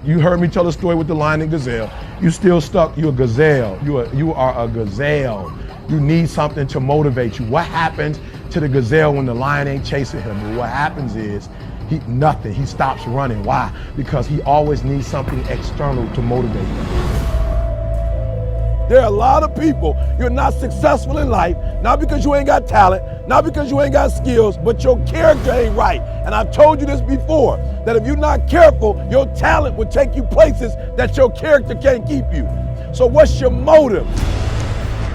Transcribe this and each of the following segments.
You heard me tell the story with the lion and gazelle. You still stuck, you're a gazelle. You are a gazelle. You need something to motivate you. What happens to the gazelle when the lion ain't chasing him? But what happens is, nothing. He stops running. Why? Because he always needs something external to motivate him. There are a lot of people, you're not successful in life, not because you ain't got talent, not because you ain't got skills, but your character ain't right. And I've told you this before, that if you're not careful, your talent will take you places that your character can't keep you. So what's your motive?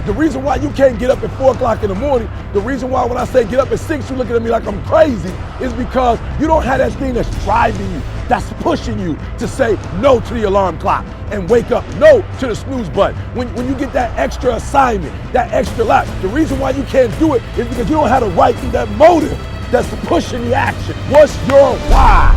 The reason why you can't get up at 4 o'clock in the morning, the reason why when I say get up at 6, you're looking at me like I'm crazy, is because you don't have that thing that's driving you, that's pushing you to say no to the alarm clock and wake up, no to the snooze button. When you get that extra assignment, that extra lap, the reason why you can't do it is because you don't have the right thing, that motive that's pushing the action. What's your why?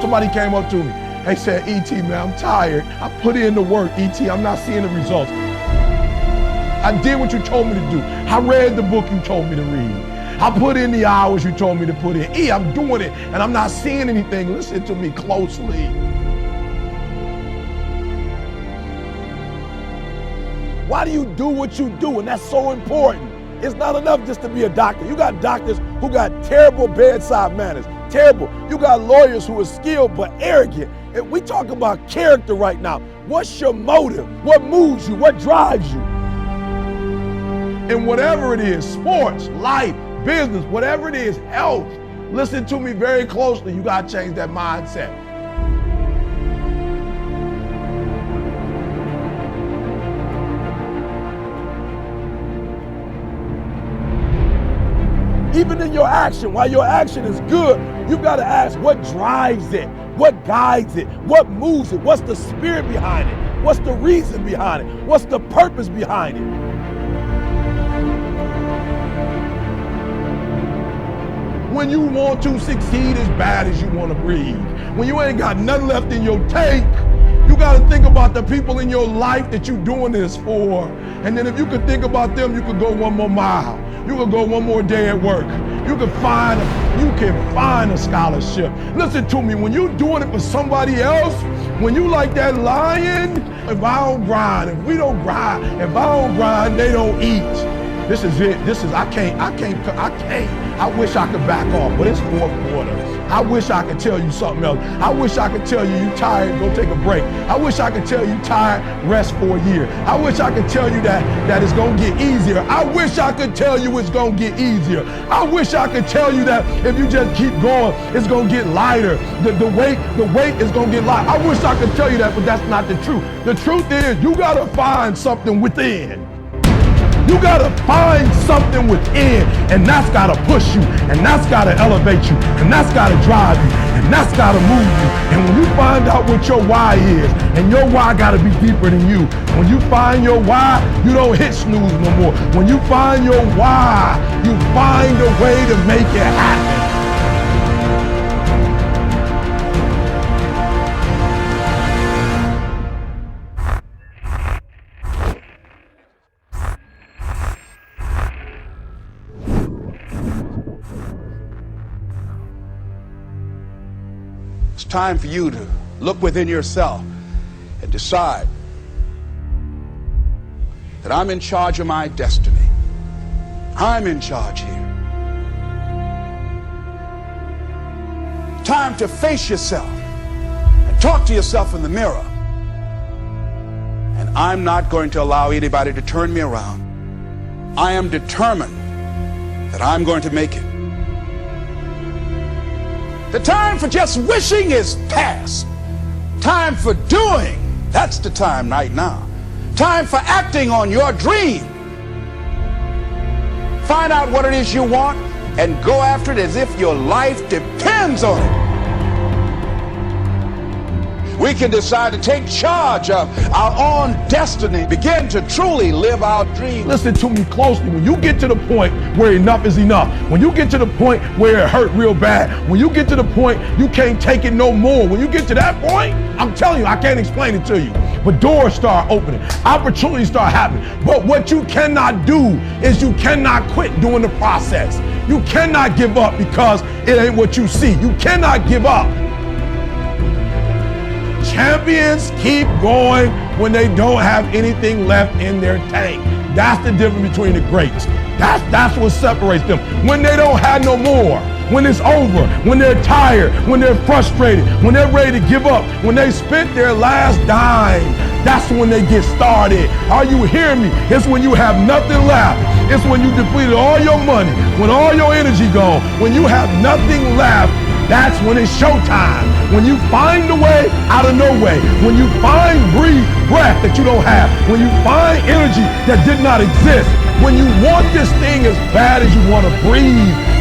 Somebody came up to me. They said, E.T., man, I'm tired. I put in the work, E.T., I'm not seeing the results. I did what you told me to do. I read the book you told me to read. I put in the hours you told me to put in. I'm doing it, and I'm not seeing anything. Listen to me closely. Why do you do what you do? And that's so important. It's not enough just to be a doctor. You got doctors who got terrible bedside manners. Terrible. You got lawyers who are skilled but arrogant. And we talk about character right now. What's your motive? What moves you? What drives you? And whatever it is, sports, life, business, whatever it is, health, listen to me very closely. You got to change that mindset. Even in your action, while your action is good, you've got to ask what drives it, what guides it, what moves it, what's the spirit behind it, what's the reason behind it, what's the purpose behind it. When you want to succeed as bad as you want to breathe, when you ain't got nothing left in your tank, you got to think about the people in your life that you're doing this for. And then if you could think about them, you could go one more mile. You could go one more day at work. You can find a scholarship. Listen to me, when you're doing it for somebody else, when you like that lion, if I don't grind, if we don't grind, if I don't grind, they don't eat. This is it. I can't. I wish I could back off, but it's fourth quarter. I wish I could tell you something else. I wish I could tell you tired, go take a break. I wish I could tell you tired, rest for a year. I wish I could tell you that it's gonna get easier. I wish I could tell you it's gonna get easier. I wish I could tell you that if you just keep going, it's gonna get lighter. The weight is gonna get lighter. I wish I could tell you that, but that's not the truth. The truth is you gotta find something within. You gotta find something within, and that's gotta push you, and that's gotta elevate you, and that's gotta drive you, and that's gotta move you. And when you find out what your why is, and your why gotta be deeper than you, when you find your why, you don't hit snooze no more. When you find your why, you find a way to make it happen. It's time for you to look within yourself and decide that I'm in charge of my destiny. I'm in charge here. Time to face yourself and talk to yourself in the mirror. And I'm not going to allow anybody to turn me around. I am determined that I'm going to make it. The time for just wishing is past. Time for doing, that's the time right now. Time for acting on your dream. Find out what it is you want and go after it as if your life depends on it. We can decide to take charge of our own destiny, begin to truly live our dreams. Listen to me closely. When you get to the point where enough is enough, when you get to the point where it hurt real bad, when you get to the point you can't take it no more, when you get to that point, I'm telling you, I can't explain it to you, but doors start opening, opportunities start happening. But what you cannot do is you cannot quit during the process. You cannot give up because it ain't what you see. You cannot give up. Champions keep going when they don't have anything left in their tank. That's the difference between the greats. That's what separates them. When they don't have no more, when it's over, when they're tired, when they're frustrated, when they're ready to give up, when they spent their last dime, that's when they get started. Are you hearing me? It's when you have nothing left. It's when you depleted all your money, when all your energy gone, when you have nothing left. That's when it's showtime. When you find a way out of no way. When you find breath that you don't have. When you find energy that did not exist. When you want this thing as bad as you want to breathe.